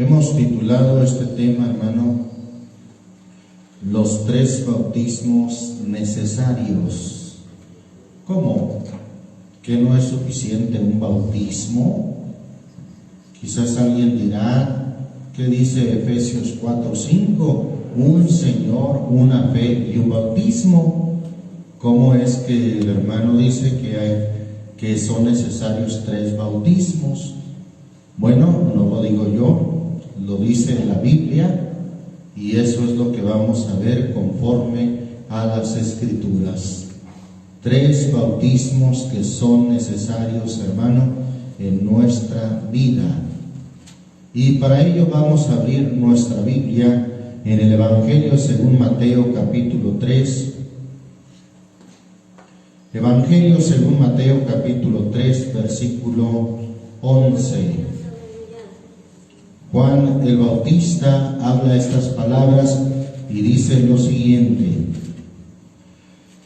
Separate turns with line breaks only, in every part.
Hemos titulado este tema, hermano, los 3 bautismos necesarios. ¿Cómo? ¿Que no es suficiente un bautismo? Quizás alguien dirá, ¿qué dice Efesios 4:5? Un Señor, una fe y un bautismo. ¿Cómo es que el hermano dice que son necesarios 3 bautismos? Bueno, no lo digo yo, lo dice la Biblia, y eso es lo que vamos a ver conforme a las Escrituras. 3 bautismos que son necesarios, hermano, en nuestra vida. Y para ello vamos a abrir nuestra Biblia en el Evangelio según Mateo capítulo 3. Evangelio según Mateo capítulo 3, versículo 11. Juan el Bautista habla estas palabras y dice lo siguiente: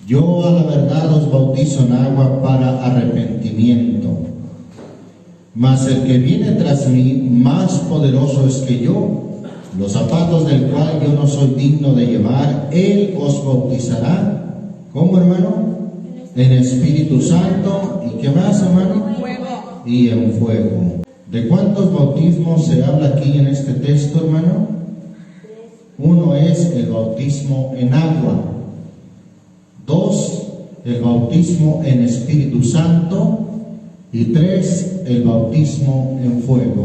yo a la verdad os bautizo en agua para arrepentimiento, mas el que viene tras mí más poderoso es que yo, los zapatos del cual yo no soy digno de llevar. Él os bautizará, ¿cómo, hermano? En Espíritu Santo. ¿Y qué más, hermano?
Fuego.
Y en fuego. ¿De cuántos bautismos se habla aquí en este texto, hermano? 1 es el bautismo en agua. 2, el bautismo en Espíritu Santo. Y 3, el bautismo en fuego.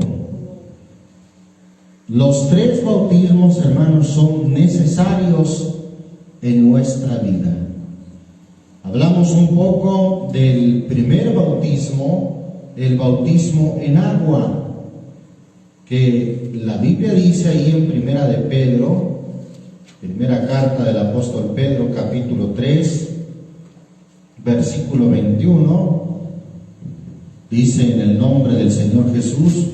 Los 3 bautismos, hermanos, son necesarios en nuestra vida. Hablamos un poco del primer bautismo, el bautismo en agua, que la Biblia dice ahí en Primera de Pedro, primera carta del apóstol Pedro, capítulo 3, versículo 21, dice: en el nombre del Señor Jesús,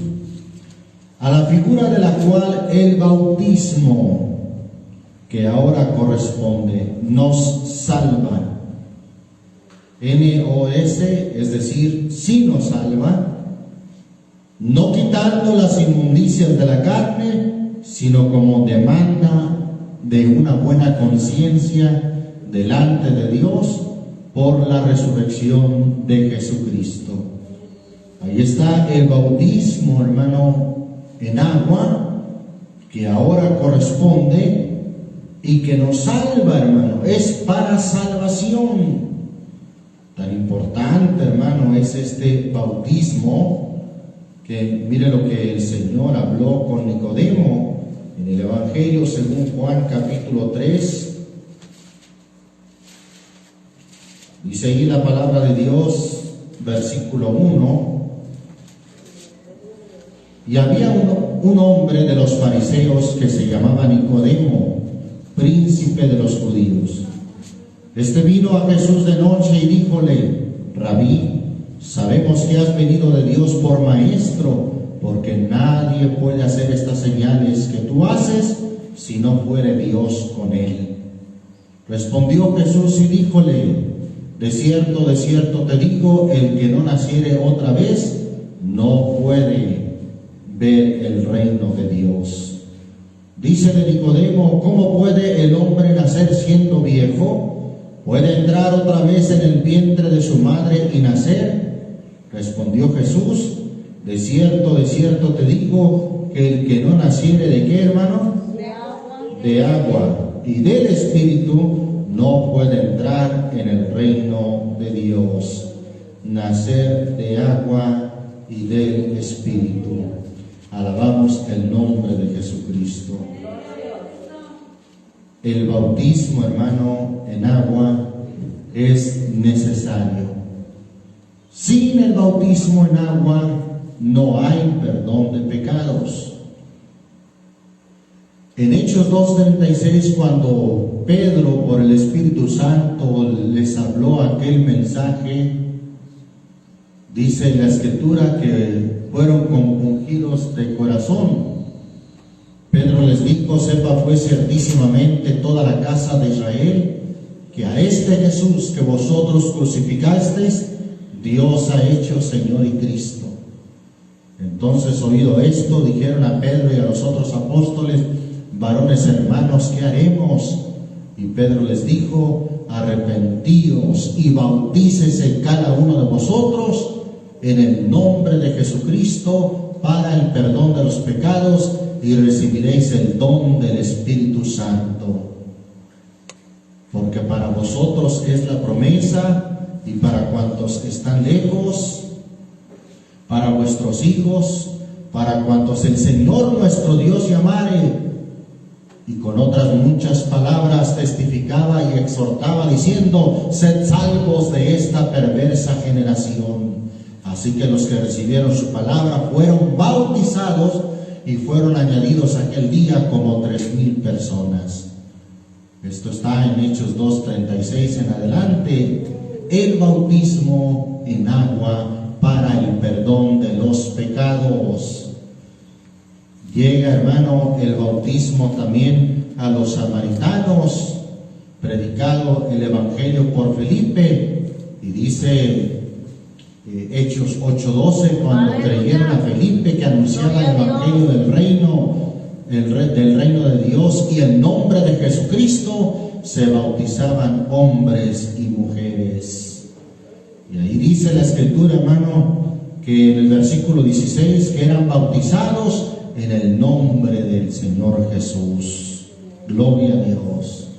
a la figura de la cual el bautismo que ahora corresponde nos salva. NOS, es decir, sí nos salva, no quitando las inmundicias de la carne, sino como demanda de una buena conciencia delante de Dios por la resurrección de Jesucristo. Ahí está el bautismo, hermano, en agua, que ahora corresponde y que nos salva, hermano, es para salvación. Tan importante, hermano, es este bautismo, que mire lo que el Señor habló con Nicodemo en el Evangelio según Juan capítulo 3. Dice ahí la palabra de Dios, versículo 1. Y había un hombre de los fariseos que se llamaba Nicodemo, príncipe de los judíos. Este vino a Jesús de noche y díjole: Rabí, sabemos que has venido de Dios por maestro, porque nadie puede hacer estas señales que tú haces si no fuere Dios con él. Respondió Jesús y díjole: de cierto te digo, el que no naciere otra vez no puede ver el reino de Dios. Dícele Nicodemo: ¿cómo puede el hombre nacer siendo viejo? ¿Puede entrar otra vez en el vientre de su madre y nacer? Respondió Jesús: de cierto te digo, que el que no naciere ¿de qué, hermano? De agua y del Espíritu no puede entrar en el reino de Dios. Nacer de agua y del Espíritu. Alabamos el nombre de Jesucristo. El bautismo, hermano, en agua es necesario. Sin el bautismo en agua no hay perdón de pecados. En Hechos 2:36, cuando Pedro por el Espíritu Santo les habló aquel mensaje, dice en la Escritura que fueron compungidos de corazón. Pedro les dijo: sepa pues ciertísimamente toda la casa de Israel, que a este Jesús que vosotros crucificasteis, Dios ha hecho Señor y Cristo. Entonces, oído esto, dijeron a Pedro y a los otros apóstoles: varones hermanos, ¿qué haremos? Y Pedro les dijo: arrepentíos y bautícese cada uno de vosotros en el nombre de Jesucristo para el perdón de los pecados, y recibiréis el don del Espíritu Santo. Porque para vosotros es la promesa, y para cuantos están lejos, para vuestros hijos, para cuantos el Señor nuestro Dios llamare. Y con otras muchas palabras testificaba y exhortaba, diciendo: sed salvos de esta perversa generación. Así que los que recibieron su palabra fueron bautizados, y fueron añadidos aquel día como 3,000 personas. Esto está en Hechos 2:36 en adelante. El bautismo en agua para el perdón de los pecados. Llega, hermano, el bautismo también a los samaritanos, predicado el Evangelio por Felipe, y dice Hechos 8:12, cuando creyeron a Felipe que anunciaba el Evangelio del reino de Dios y el nombre de Jesucristo, se bautizaban hombres y mujeres. Y ahí dice la Escritura, hermano, que en el versículo 16, que eran bautizados en el nombre del Señor Jesús. Gloria a Dios.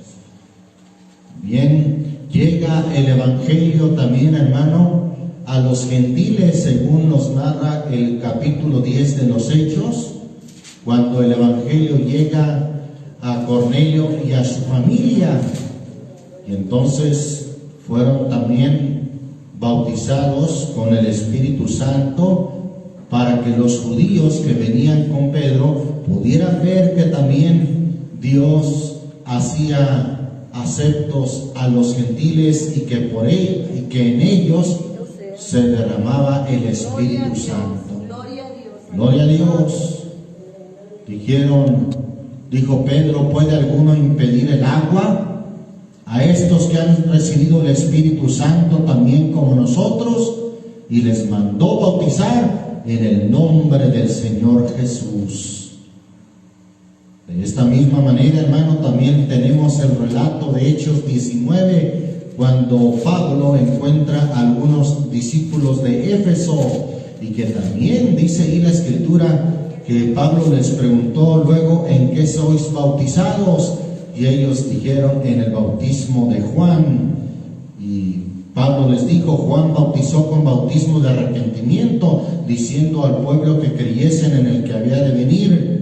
Bien, llega el Evangelio también, hermano, a los gentiles, según nos narra el capítulo 10 de los Hechos, cuando el Evangelio llega a Cornelio y a su familia, y entonces fueron también bautizados con el Espíritu Santo, para que los judíos que venían con Pedro pudieran ver que también Dios hacía aceptos a los gentiles, y que por él y que en ellos se derramaba el Espíritu Santo. Gloria a Dios. Dijo Pedro: ¿puede alguno impedir el agua a estos que han recibido el Espíritu Santo también como nosotros? Y les mandó bautizar en el nombre del Señor Jesús. De esta misma manera, hermano, también tenemos el relato de Hechos 19, cuando Pablo encuentra a algunos discípulos de Éfeso, y que también dice ahí la Escritura que Pablo les preguntó luego: ¿en qué sois bautizados? Y ellos dijeron: en el bautismo de Juan. Y Pablo les dijo: Juan bautizó con bautismo de arrepentimiento, diciendo al pueblo que creyesen en el que había de venir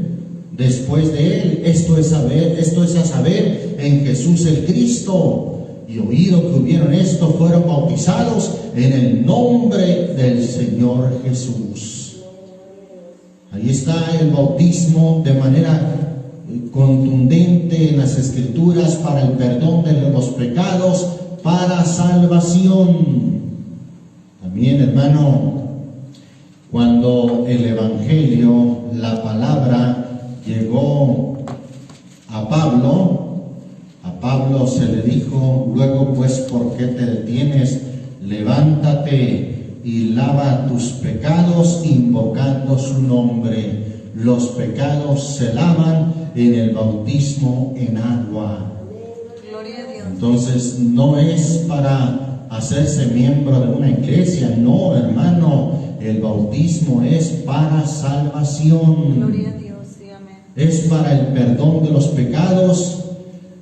después de él, esto es a saber, en Jesús el Cristo. Y oído que hubieron esto, fueron bautizados en el nombre del Señor Jesús. Ahí está el bautismo de manera contundente en las Escrituras, para el perdón de los pecados, para salvación. También, hermano, cuando el Evangelio, la palabra, llegó a Pablo se le dijo: luego pues, ¿por qué te detienes? Levántate y lava tus pecados invocando su nombre. Los pecados se lavan en el bautismo en agua.
Gloria a Dios.
Entonces, no es para hacerse miembro de una iglesia, no, hermano. El bautismo es para salvación.
Gloria a Dios, sí, amén.
Es para el perdón de los pecados.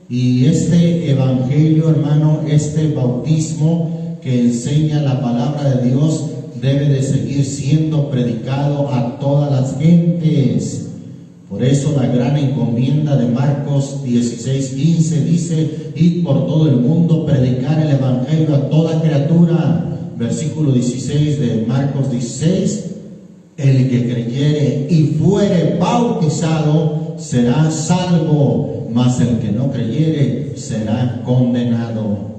Y este evangelio, hermano, este bautismo que enseña la palabra de Dios, debe de seguir siendo predicado a todas las gentes. Por eso la gran encomienda de Marcos 16:15 dice: id por todo el mundo, predicar el evangelio a toda criatura. Versículo 16 de Marcos 16: el que creyere y fuere bautizado será salvo, mas el que no creyere será condenado.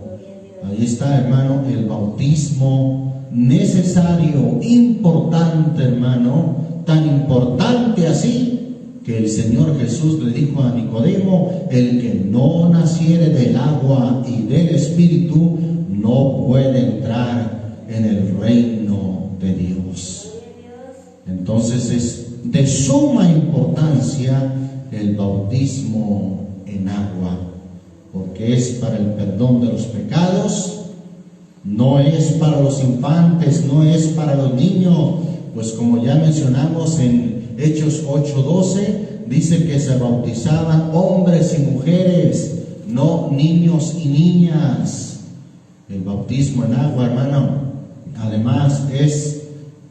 Ahí está, hermano, el bautismo necesario, importante, hermano, tan importante así que el Señor Jesús le dijo a Nicodemo: el que no naciere del agua y del Espíritu no puede entrar en el reino de Dios. Entonces es de suma importancia el bautismo en agua, porque es para el perdón de los pecados, no es para los infantes, no es para los niños, pues como ya mencionamos en Hechos 8:12, dice que se bautizaban hombres y mujeres, no niños y niñas. El bautismo en agua, hermano, además es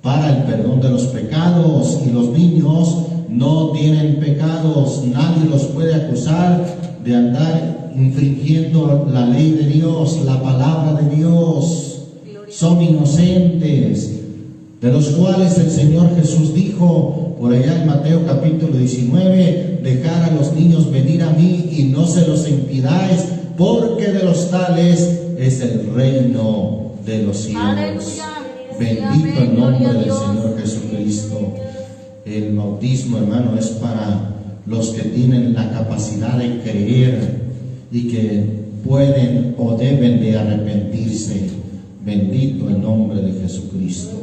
para el perdón de los pecados, y los niños no tienen pecados, nadie los puede acusar de andar infringiendo la ley de Dios, la palabra de Dios. Son inocentes, de los cuales el Señor Jesús dijo por allá en Mateo capítulo 19, dejad a los niños venir a mí y no se los impidáis, porque de los tales es el reino de los cielos.
Aleluya.
Bendito el nombre del Señor Jesucristo. El bautismo, hermano, es para los que tienen la capacidad de creer y que pueden o deben de arrepentirse. Bendito el nombre de Jesucristo.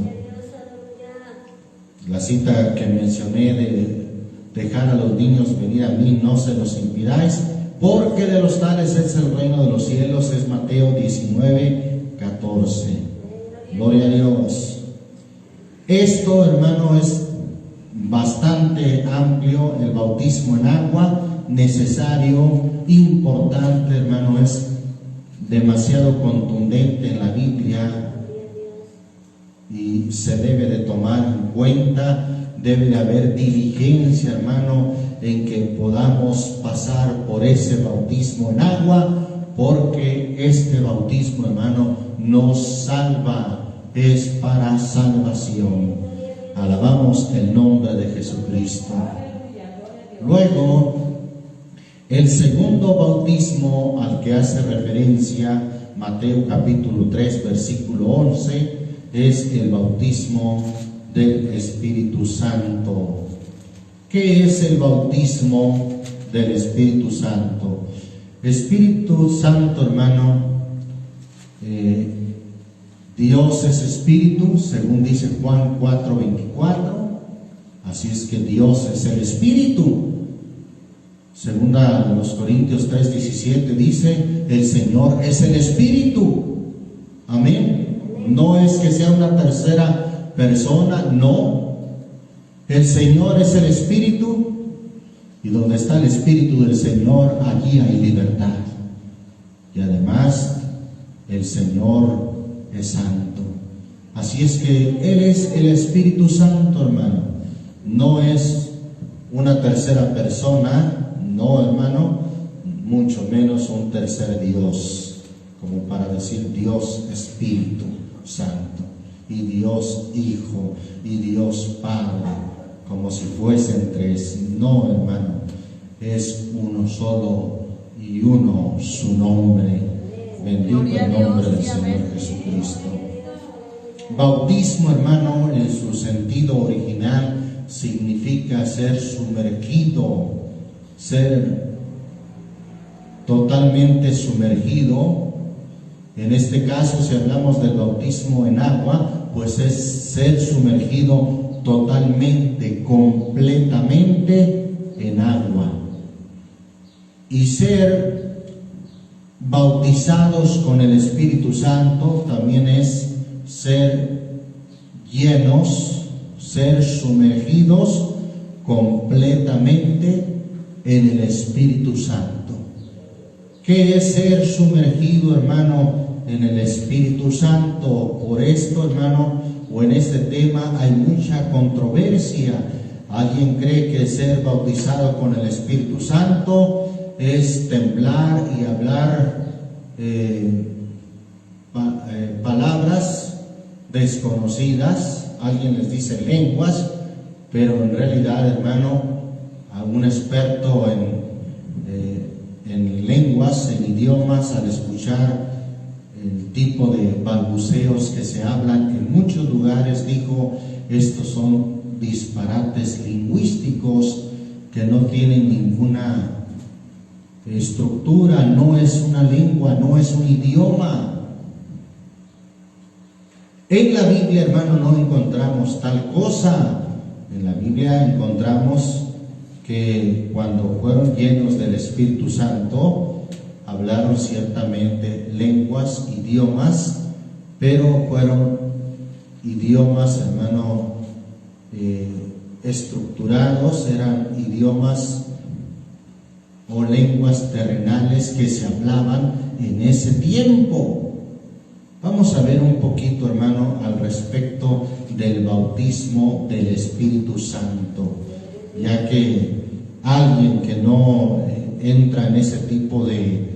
La cita que mencioné de dejar a los niños venir a mí, no se los impidáis, porque de los tales es el reino de los cielos, es Mateo 19:14. Gloria a Dios. Esto, hermano, es bastante amplio, el bautismo en agua, necesario, importante, hermano, es demasiado contundente en la Biblia y se debe de tomar en cuenta, debe de haber diligencia, hermano, en que podamos pasar por ese bautismo en agua, porque este bautismo, hermano, nos salva, es para salvación. Alabamos el nombre de Jesucristo. Luego, el segundo bautismo al que hace referencia Mateo capítulo 3 versículo 11 es el bautismo del Espíritu Santo. ¿Qué es el bautismo del Espíritu Santo? Espíritu Santo, hermano, Dios es Espíritu, según dice Juan 4:24. Así es que Dios es el Espíritu. Segunda a los Corintios 3:17 dice, el Señor es el Espíritu. Amén. No es que sea una tercera persona, no. El Señor es el Espíritu, y donde está el Espíritu del Señor, allí hay libertad. Y además, el Señor es santo. Así es que Él es el Espíritu Santo, hermano. No es una tercera persona, no, hermano, mucho menos un tercer Dios, como para decir Dios Espíritu Santo, y Dios Hijo, y Dios Padre, como si fuesen tres. No, hermano, es uno solo y uno su nombre. Bendito el nombre del Señor Jesucristo. Bautismo, hermano, en su sentido original significa ser sumergido, ser totalmente sumergido. En este caso, si hablamos del bautismo en agua, pues es ser sumergido totalmente, completamente en agua. Y ser bautizados con el Espíritu Santo también es ser llenos, ser sumergidos completamente en el Espíritu Santo. ¿Qué es ser sumergido, hermano, en el Espíritu Santo? Por esto, hermano, o en este tema hay mucha controversia. Alguien cree que ser bautizado con el Espíritu Santo es temblar y hablar palabras desconocidas. Alguien les dice lenguas, pero en realidad, hermano, a un experto en lenguas, en idiomas, al escuchar el tipo de balbuceos que se hablan en muchos lugares, dijo, estos son disparates lingüísticos que no tienen ninguna estructura, no es una lengua, no es un idioma. En la Biblia, hermano, no encontramos tal cosa. En la Biblia encontramos que cuando fueron llenos del Espíritu Santo, hablaron ciertamente lenguas, idiomas, pero fueron idiomas, hermano, estructurados, eran idiomas o lenguas terrenales que se hablaban en ese tiempo. Vamos a ver un poquito, hermano, al respecto del bautismo del Espíritu Santo, ya que alguien que no entra en ese tipo de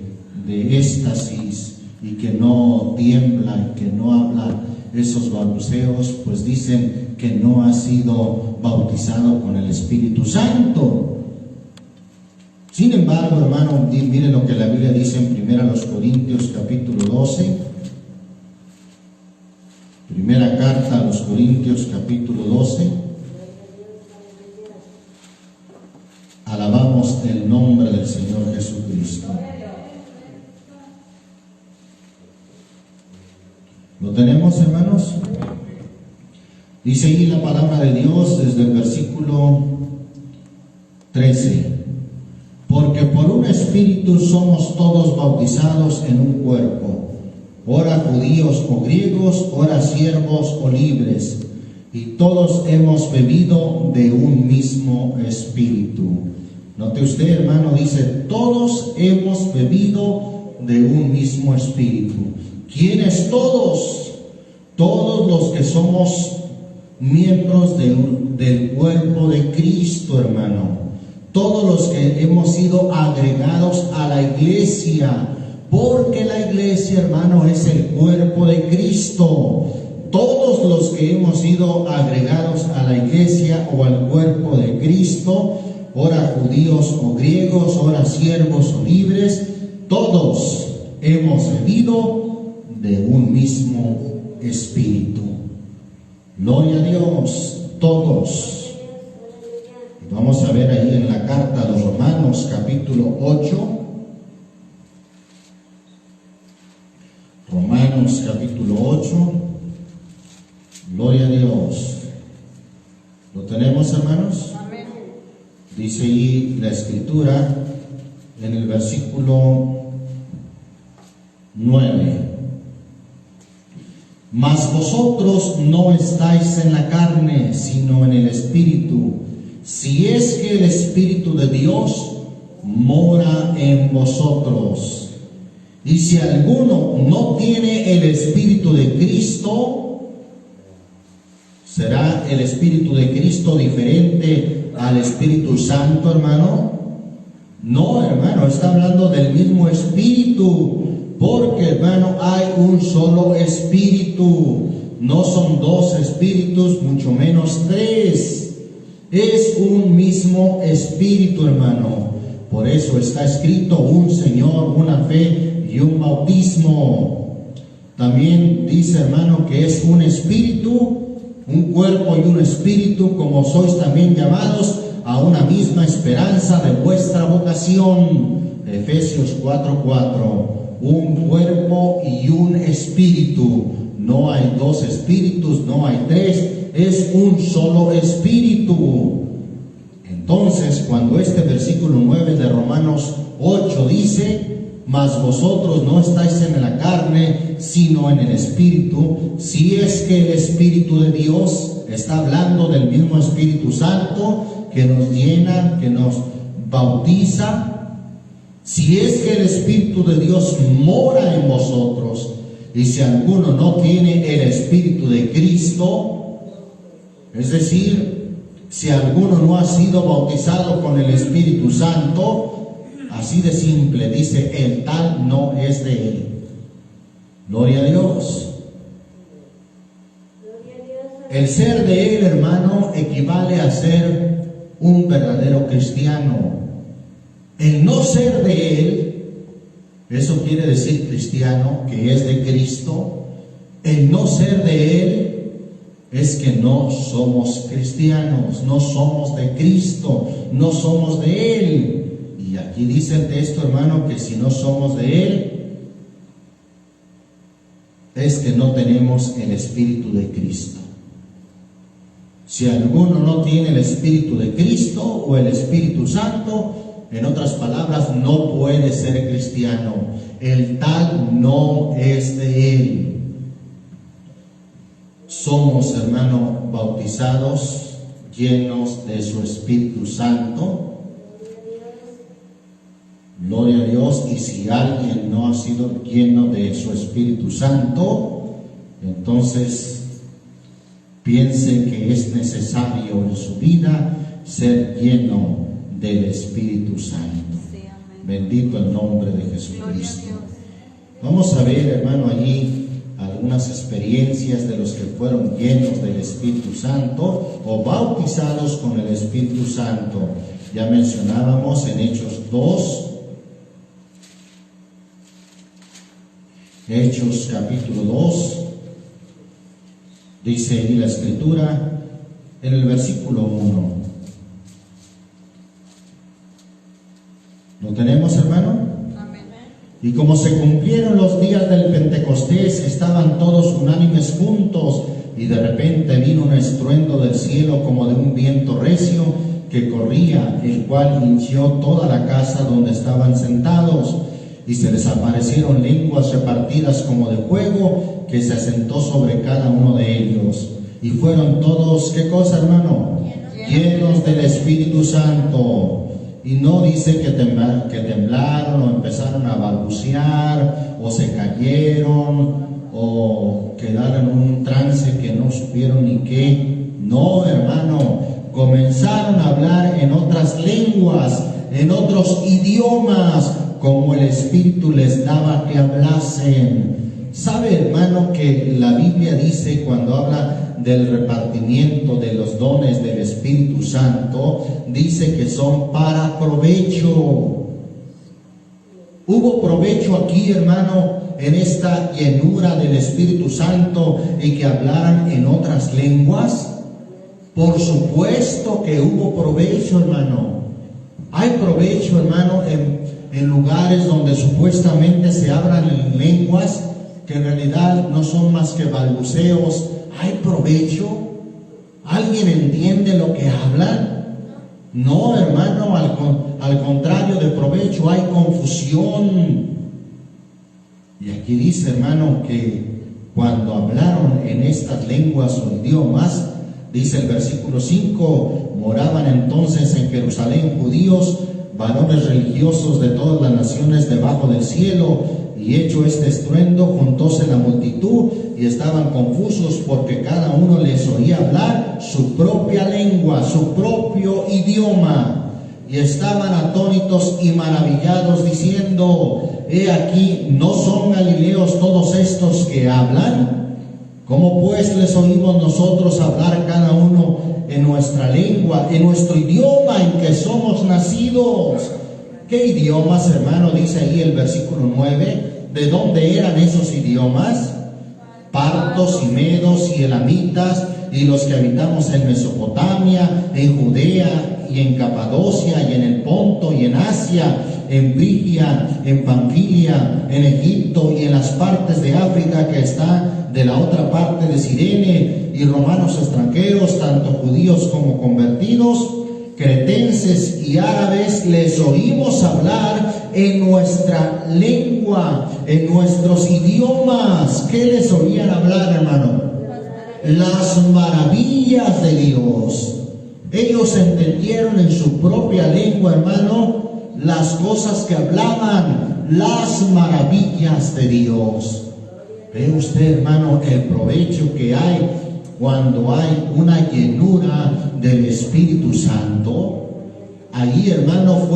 éxtasis y que no tiembla y que no habla esos balbuceos, pues dicen que no ha sido bautizado con el Espíritu Santo. Sin embargo, hermano, miren lo que la Biblia dice en 1 Corintios capítulo 12. Primera carta a los Corintios capítulo 12. Alabamos el nombre del Señor Jesucristo. ¿Lo tenemos, hermanos? Dice ahí la palabra de Dios desde el versículo 13. Porque por un espíritu somos todos bautizados en un cuerpo, ora judíos o griegos, ora siervos o libres, y todos hemos bebido de un mismo espíritu. Note usted, hermano, dice, todos hemos bebido de un mismo espíritu. ¿Quiénes todos? Todos los que somos miembros del cuerpo de Cristo, hermano. Todos los que hemos sido agregados a la iglesia, porque la iglesia, hermano, es el cuerpo de Cristo. Todos los que hemos sido agregados a la iglesia o al cuerpo de Cristo, ora judíos o griegos, ora siervos o libres, todos hemos bebido de un mismo espíritu. Gloria a Dios, todos. Vamos a ver ahí en la carta a los Romanos capítulo 8. Romanos capítulo 8. Gloria a Dios. ¿Lo tenemos, hermanos?
Amén.
Dice ahí la escritura en el versículo 9. Mas vosotros no estáis en la carne, sino en el Espíritu, si es que el Espíritu de Dios mora en vosotros. Y si alguno no tiene el Espíritu de Cristo, ¿será el Espíritu de Cristo diferente al Espíritu Santo, hermano? No, hermano, está hablando del mismo Espíritu. Porque, hermano, hay un solo espíritu, no son dos espíritus, mucho menos tres. Es un mismo espíritu, hermano. Por eso está escrito un Señor, una fe y un bautismo. También dice, hermano, que es un espíritu, un cuerpo y un espíritu, como sois también llamados a una misma esperanza de vuestra vocación. Efesios 4:4. Un cuerpo y un espíritu. No hay dos espíritus, no hay tres, es un solo espíritu. Entonces, cuando este versículo 9 de Romanos 8 dice, mas vosotros no estáis en la carne, sino en el Espíritu, si es que el Espíritu de Dios, está hablando del mismo Espíritu Santo que nos llena, que nos bautiza. Si es que el Espíritu de Dios mora en vosotros, y si alguno no tiene el Espíritu de Cristo, es decir, si alguno no ha sido bautizado con el Espíritu Santo, así de simple, dice, el tal no es de él. Gloria a Dios. El ser de él, hermano, equivale a ser un verdadero cristiano. El no ser de él, eso quiere decir cristiano, que es de Cristo. El no ser de él es que no somos cristianos, no somos de Cristo, no somos de él. Y aquí dice el texto, hermano, que si no somos de él, es que no tenemos el Espíritu de Cristo. Si alguno no tiene el Espíritu de Cristo o el Espíritu Santo, en otras palabras, no puede ser cristiano. El tal no es de él. Somos, hermano, bautizados, llenos de su Espíritu Santo. Gloria a Dios. Y si alguien no ha sido lleno de su Espíritu Santo, entonces piense que es necesario en su vida ser lleno del Espíritu Santo.
Sí, amén.
Bendito el nombre de
Gloria a
Jesucristo.
Dios.
Vamos a ver, hermano, allí algunas experiencias de los que fueron llenos del Espíritu Santo o bautizados con el Espíritu Santo. Ya mencionábamos en Hechos 2, Hechos capítulo 2, dice ahí la Escritura en el versículo 1. ¿Lo tenemos, hermano?
Amén.
Y como se cumplieron los días del Pentecostés, estaban todos unánimes juntos, y de repente vino un estruendo del cielo como de un viento recio que corría, el cual hinchió toda la casa donde estaban sentados, y se les aparecieron lenguas repartidas como de fuego, que se asentó sobre cada uno de ellos. Y fueron todos, ¿qué cosa, hermano? Llenos del Espíritu Santo. Y no dice que temblaron o empezaron a balbucear o se cayeron o quedaron en un trance que no supieron ni qué. No, hermano, comenzaron a hablar en otras lenguas, en otros idiomas, como el Espíritu les daba que hablasen. ¿Sabe, hermano, que la Biblia dice, cuando habla del repartimiento de los dones del Espíritu Santo, dice que son para provecho? ¿Hubo provecho aquí, hermano, en esta llenura del Espíritu Santo y que hablaran en otras lenguas? Por supuesto que hubo provecho, hermano. Hay provecho, hermano, en lugares donde supuestamente se hablan en lenguas que en realidad no son más que balbuceos. ¿Hay provecho? ¿Alguien entiende lo que hablan? No, hermano, al contrario de provecho, hay confusión. Y aquí dice, hermano, que cuando hablaron en estas lenguas o idiomas, dice el versículo 5, moraban entonces en Jerusalén judíos, varones religiosos de todas las naciones debajo del cielo. Y hecho este estruendo, juntóse la multitud y estaban confusos, porque cada uno les oía hablar su propia lengua, su propio idioma. Y estaban atónitos y maravillados, diciendo: he aquí, ¿no son galileos todos estos que hablan? ¿Cómo pues les oímos nosotros hablar cada uno en nuestra lengua, en nuestro idioma en que somos nacidos? ¿Qué idiomas, hermano? Dice ahí el versículo 9. ¿De dónde eran esos idiomas? Partos y medos y elamitas, y los que habitamos en Mesopotamia, en Judea y en Capadocia y en el Ponto y en Asia, en Frigia, en Panfilia, en Egipto y en las partes de África que está de la otra parte de Cirene, y romanos extranjeros, tanto judíos como convertidos, cretenses y árabes, les oímos hablar en nuestra lengua, en nuestros idiomas. ¿Qué les oían hablar, hermano? Las maravillas de Dios. Ellos entendieron en su propia lengua, hermano, las cosas que hablaban, las maravillas de Dios. ¿Ve usted, hermano, el provecho que hay cuando hay una llenura del Espíritu Santo? Allí, hermano,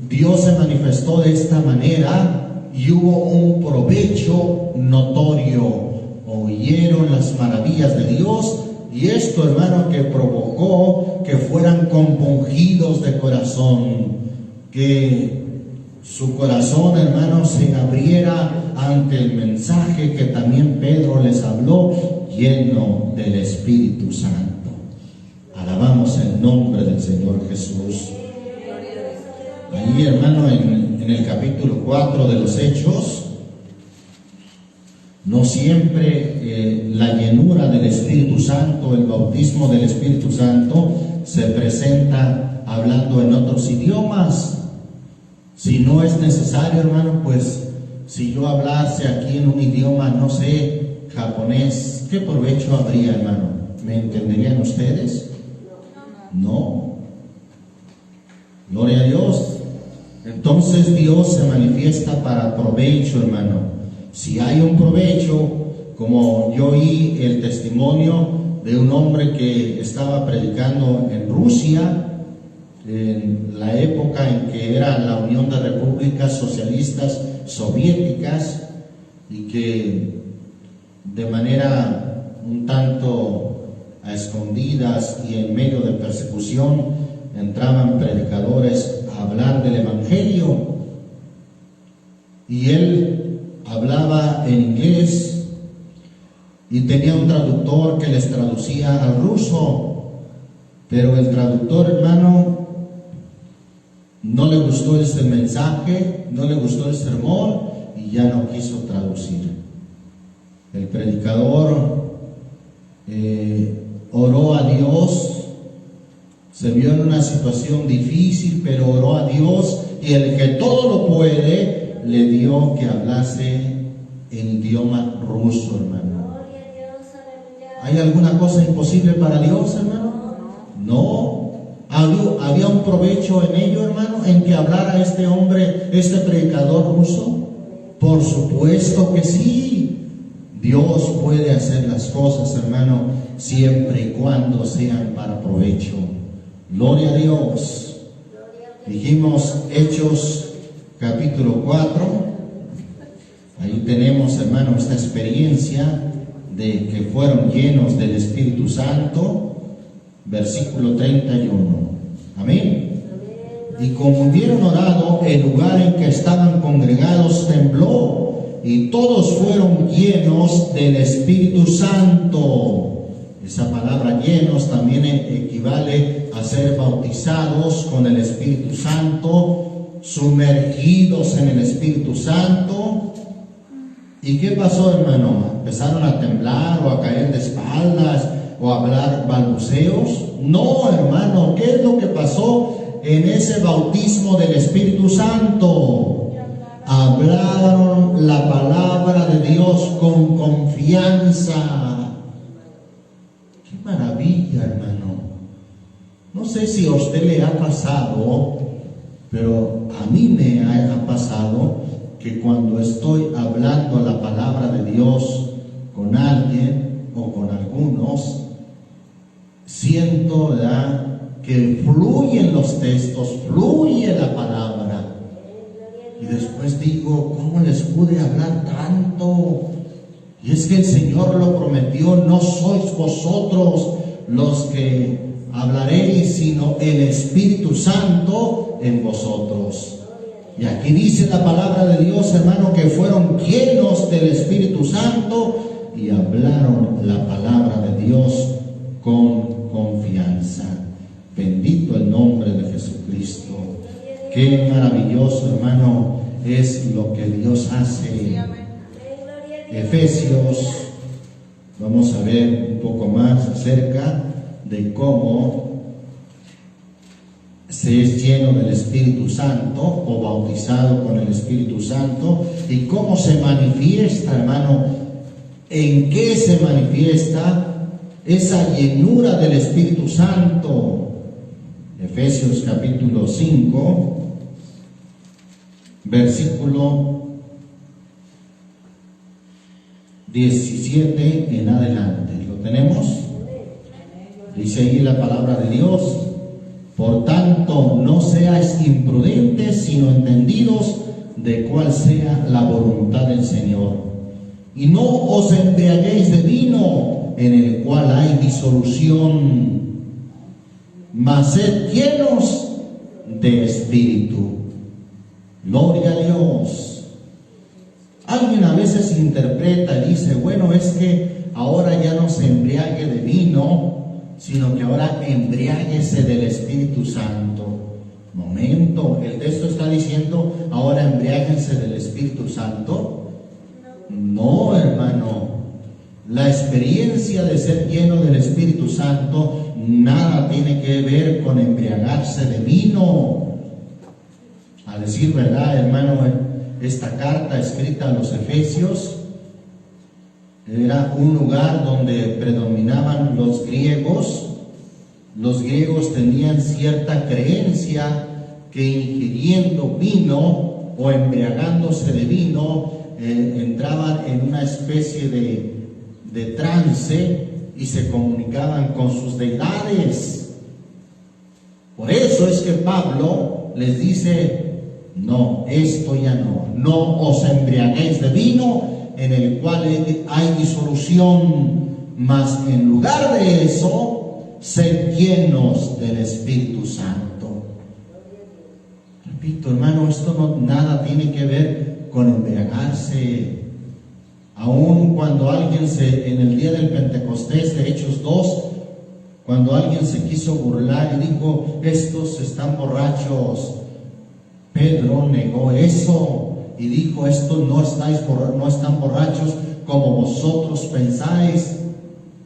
Dios se manifestó de esta manera y hubo un provecho notorio. Oyeron las maravillas de Dios, y esto, hermano, que provocó que fueran compungidos de corazón, que su corazón, hermano, se abriera ante el mensaje que también Pedro les habló, lleno del Espíritu Santo. Alabamos el nombre del Señor Jesús. Allí, hermano, en el capítulo 4 de los Hechos, No siempre la llenura del Espíritu Santo, el bautismo del Espíritu Santo, se presenta hablando en otros idiomas. Si no es necesario, hermano, pues si yo hablase aquí en un idioma, no sé, japonés, ¿qué provecho habría, hermano? ¿Me entenderían ustedes? No. Gloria a Dios. Entonces Dios se manifiesta para provecho, hermano. Si hay un provecho, como yo oí el testimonio de un hombre que estaba predicando en Rusia, en la época en que era la Unión de Repúblicas Socialistas Soviéticas, y que de manera un tanto a escondidas y en medio de persecución entraban predicadores a hablar del Evangelio, y él hablaba en inglés y tenía un traductor que les traducía al ruso, pero el traductor, hermano, no le gustó este mensaje, no le gustó el sermón y ya no quiso traducir. El predicador oró a Dios, se vio en una situación difícil, pero oró a Dios, y el que todo lo puede le dio que hablase en idioma ruso, hermano. ¿Hay alguna cosa imposible para Dios, hermano? No. ¿Había un provecho en ello, hermano, en que hablara este hombre, este predicador ruso? Por supuesto que sí. Dios puede hacer las cosas, hermano, siempre y cuando sean para provecho. Gloria a Dios. Dijimos Hechos capítulo 4. Ahí tenemos, hermano, esta experiencia de que fueron llenos del Espíritu Santo. Versículo 31. Amén. Y como hubieron orado, el lugar en que estaban congregados tembló, y todos fueron llenos del Espíritu Santo. Esa palabra llenos también equivale a ser bautizados con el Espíritu Santo, sumergidos en el Espíritu Santo. ¿Y qué pasó, hermano? ¿Empezaron a temblar o a caer de espaldas o a hablar balbuceos? No, hermano. ¿Qué es lo que pasó en ese bautismo del Espíritu Santo? Hablaron la palabra de Dios con confianza. ¡Qué maravilla, hermano! No sé si a usted le ha pasado, pero a mí me ha pasado que cuando estoy hablando la palabra de Dios con alguien o con algunos, siento, ¿verdad?, que fluyen los textos, fluye la palabra. Y después digo, ¿cómo les pude hablar tanto? Y es que el Señor lo prometió: no sois vosotros los que hablaréis, sino el Espíritu Santo en vosotros. Y aquí dice la palabra de Dios, hermano, que fueron llenos del Espíritu Santo y hablaron la palabra de Dios con confianza. Bendito el nombre de Jesucristo. Qué maravilloso, hermano, es lo que Dios hace. Efesios, vamos a ver un poco más acerca de cómo se es lleno del Espíritu Santo o bautizado con el Espíritu Santo, y cómo se manifiesta, hermano, en qué se manifiesta esa llenura del Espíritu Santo. Efesios capítulo 5, versículo 17 en adelante. ¿Lo tenemos? Dice ahí la palabra de Dios: por tanto, no seáis imprudentes, sino entendidos de cuál sea la voluntad del Señor. Y no os embriaguéis de vino, en el cual hay disolución, mas sed llenos de Espíritu. Gloria a Dios. Alguien a veces interpreta y dice, bueno, es que ahora ya no se embriague de vino, sino que ahora embriáguese del Espíritu Santo. Momento, el texto está diciendo ahora embriáguense del Espíritu Santo. No, hermano, La experiencia de ser lleno del Espíritu Santo nada tiene que ver con embriagarse de vino. A decir verdad, hermano, esta carta escrita a los Efesios era un lugar donde predominaban los griegos. Los griegos tenían cierta creencia que ingiriendo vino o embriagándose de vino entraban en una especie de trance y se comunicaban con sus deidades. Por eso es que Pablo les dice: no, esto ya no os embriaguéis de vino en el cual hay disolución, mas en lugar de eso, sed llenos del Espíritu Santo. Repito, hermano, esto nada tiene que ver con embriagarse. Aún cuando alguien en el día del Pentecostés de Hechos 2, cuando alguien se quiso burlar y dijo: estos están borrachos, Pedro negó eso y dijo: estos no están borrachos como vosotros pensáis,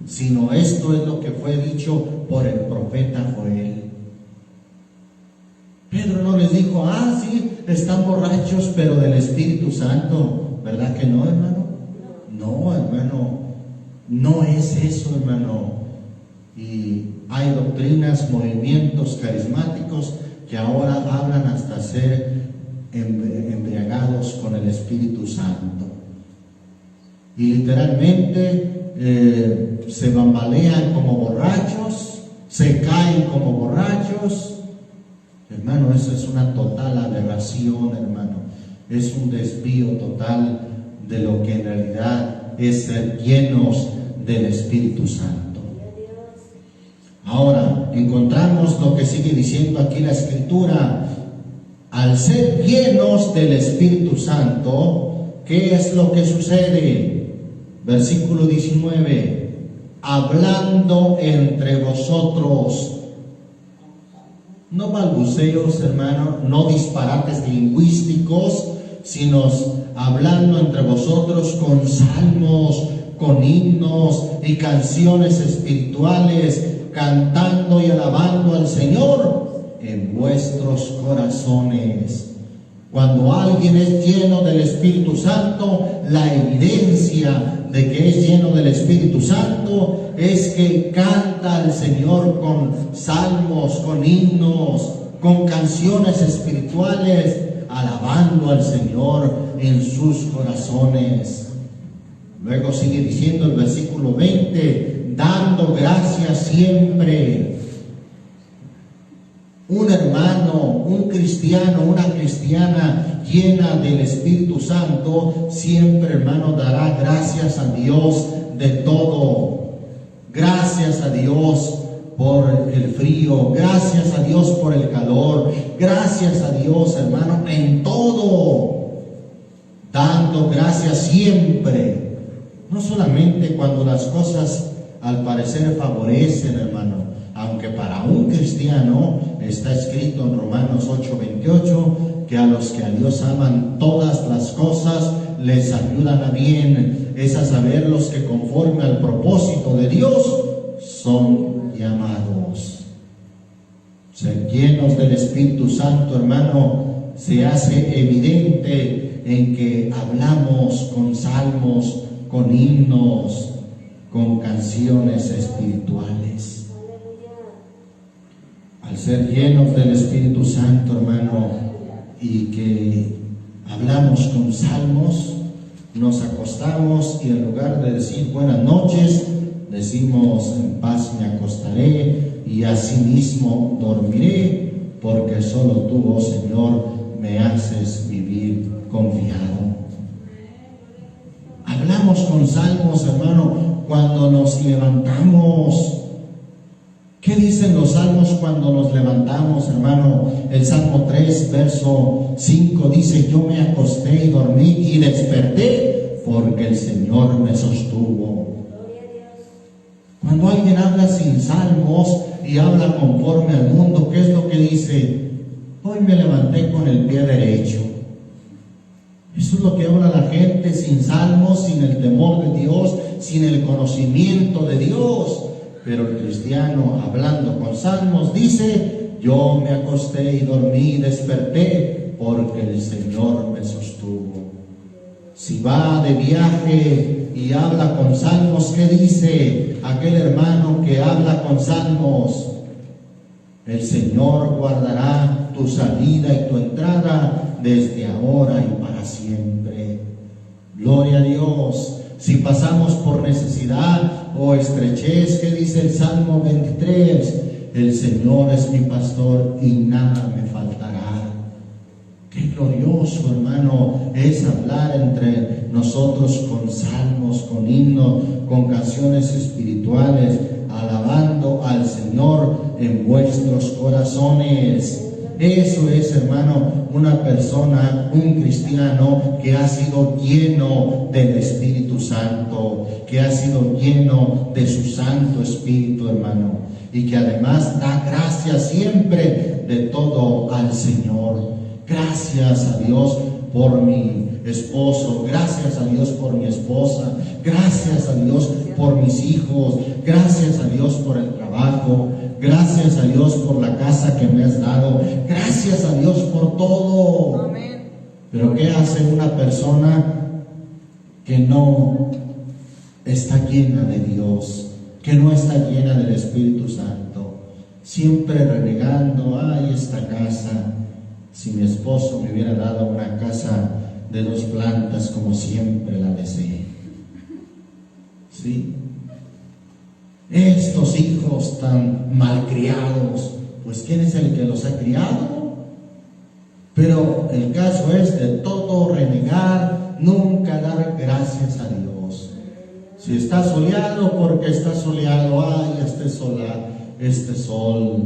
sino esto es lo que fue dicho por el profeta Joel. Pedro no les dijo: sí, están borrachos, pero del Espíritu Santo. ¿Verdad que no, hermano? No, hermano, no es eso, hermano. Y hay doctrinas, movimientos carismáticos que ahora hablan hasta ser embriagados con el Espíritu Santo. Y literalmente se bambalean como borrachos, se caen como borrachos. Hermano, eso es una total aberración, hermano. Es un desvío total de lo que en realidad es ser llenos del Espíritu Santo. Ahora, encontramos lo que sigue diciendo aquí la Escritura. Al ser llenos del Espíritu Santo, ¿qué es lo que sucede? Versículo 19. Hablando entre vosotros. No balbuceos, hermano, no disparates lingüísticos, sino hablando entre vosotros con salmos, con himnos y canciones espirituales, cantando y alabando al Señor en vuestros corazones. Cuando alguien es lleno del Espíritu Santo, la evidencia de que es lleno del Espíritu Santo es que canta al Señor con salmos, con himnos, con canciones espirituales, alabando al Señor en sus corazones. Luego sigue diciendo el versículo 20, dando gracias siempre. Un hermano, un cristiano, una cristiana llena del Espíritu Santo, siempre, hermano, dará gracias a Dios de todo. Gracias a Dios por el frío, gracias a Dios por el calor, gracias a Dios, hermano, en todo, dando gracias siempre, no solamente cuando las cosas al parecer favorecen, hermano, aunque para un cristiano está escrito en Romanos 8:28 que a los que a Dios aman todas las cosas les ayudan a bien, es a saber los que conforme al propósito de Dios son llamados. Ser llenos del Espíritu Santo, hermano, se hace evidente en que hablamos con salmos, con himnos, con canciones espirituales. Al ser llenos del Espíritu Santo, hermano, y que hablamos con salmos, nos acostamos y en lugar de decir buenas noches, decimos en paz me acostaré y asimismo dormiré, porque solo tú, oh Señor, me haces vivir confiado. Hablamos con salmos, hermano, cuando nos levantamos. ¿Qué dicen los salmos cuando nos levantamos, hermano? El Salmo 3, verso 5 dice: yo me acosté y dormí y desperté porque el Señor me sostuvo. Cuando alguien habla sin salmos y habla conforme al mundo, ¿qué es lo que dice? Hoy me levanté con el pie derecho. Eso es lo que habla la gente sin salmos, sin el temor de Dios, sin el conocimiento de Dios. Pero el cristiano, hablando con salmos, dice: yo me acosté y dormí y desperté porque el Señor me sostuvo. Si va de viaje y habla con salmos, ¿qué dice aquel hermano que habla con salmos? El Señor guardará tu salida y tu entrada desde ahora y para siempre. Gloria a Dios. Si pasamos por necesidad o estrechez, ¿qué dice el Salmo 23? El Señor es mi pastor y nada me faltará. Qué glorioso, hermano, es hablar entre nosotros con salmos, con himnos, con canciones espirituales, alabando al Señor en vuestros corazones. Eso es, hermano, una persona, un cristiano que ha sido lleno del Espíritu Santo, que ha sido lleno de su Santo Espíritu, hermano, y que además da gracias siempre de todo al Señor. Gracias a Dios por mi esposo, gracias a Dios por mi esposa, gracias a Dios por mis hijos, gracias a Dios por el trabajo, gracias a Dios por la casa que me has dado, gracias a Dios por todo.
Amén.
Pero ¿qué hace una persona que no está llena de Dios, que no está llena del Espíritu Santo? Siempre renegando: ay, esta casa, si mi esposo me hubiera dado una casa de 2 plantas como siempre la deseé. ¿Sí? Estos hijos tan malcriados, pues ¿quién es el que los ha criado? Pero el caso es de todo renegar, nunca dar gracias a Dios. Si está soleado, porque está soleado, ay, este sol,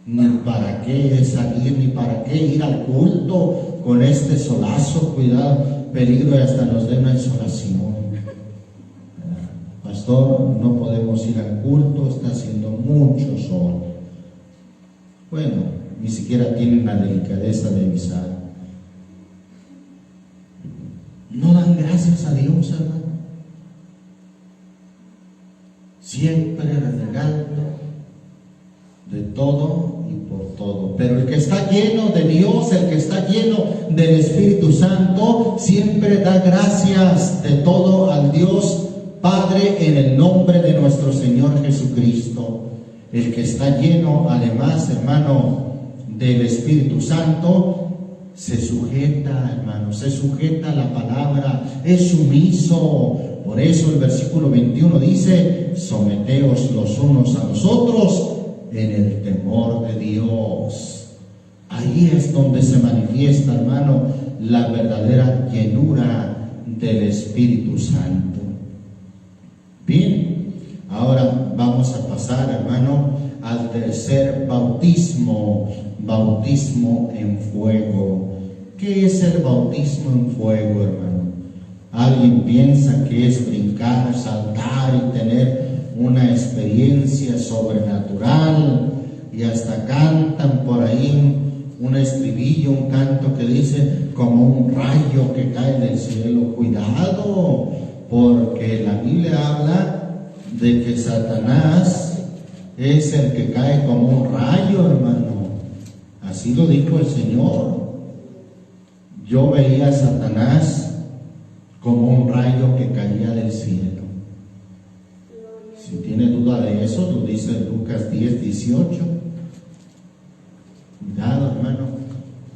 ni para qué salir, ni para qué ir al culto con este solazo, cuidado, peligro y hasta nos dé una insolación. Pastor, no podemos ir al culto, está haciendo mucho sol. Bueno, ni siquiera tienen la delicadeza de avisar. No dan gracias a Dios, hermano. Siempre renegando de todo y por todo. Pero el que está lleno de Dios, el que está lleno del Espíritu Santo, siempre da gracias de todo al Dios Padre en el nombre de nuestro Señor Jesucristo. El que está lleno, además, hermano, del Espíritu Santo, se sujeta, hermano, se sujeta a la palabra, es sumiso. Por eso el versículo 21 dice: someteos los unos a los otros en el temor de Dios. Ahí es donde se manifiesta, hermano, la verdadera llenura del Espíritu Santo. Bien, ahora vamos a pasar, hermano, al tercer bautismo, bautismo en fuego. ¿Qué es el bautismo en fuego, hermano? Alguien piensa que es brincar, saltar y tener una experiencia sobrenatural, y hasta cantan por ahí un estribillo, un canto que dice: como un rayo que cae del cielo. Cuidado, porque la Biblia habla de que Satanás es el que cae como un rayo, hermano. Así lo dijo el Señor. Yo veía a Satanás como un rayo que caía del cielo. Si tiene duda de eso, lo dice Lucas 10:18. Cuidado, hermano.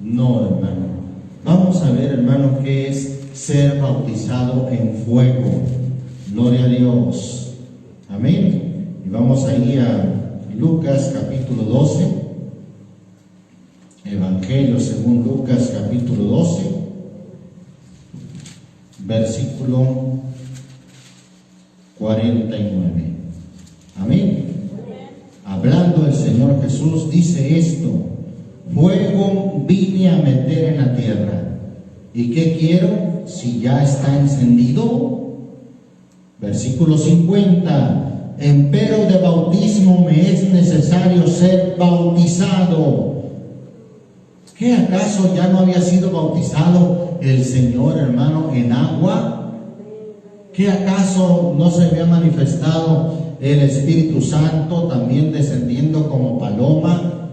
No, hermano. Vamos a ver, hermano, qué es ser bautizado en fuego. Gloria a Dios. Amén. Y vamos ahí a Lucas capítulo 12. Evangelio según Lucas capítulo 12, versículo 49. Amén. Hablando el Señor Jesús dice esto: fuego vine a meter en la tierra, ¿y qué quiero si ya está encendido? Versículo 50: empero de bautismo me es necesario ser bautizado. ¿Qué acaso ya no había sido bautizado el Señor, hermano, en agua? ¿Qué acaso no se había manifestado el Espíritu Santo también descendiendo como paloma?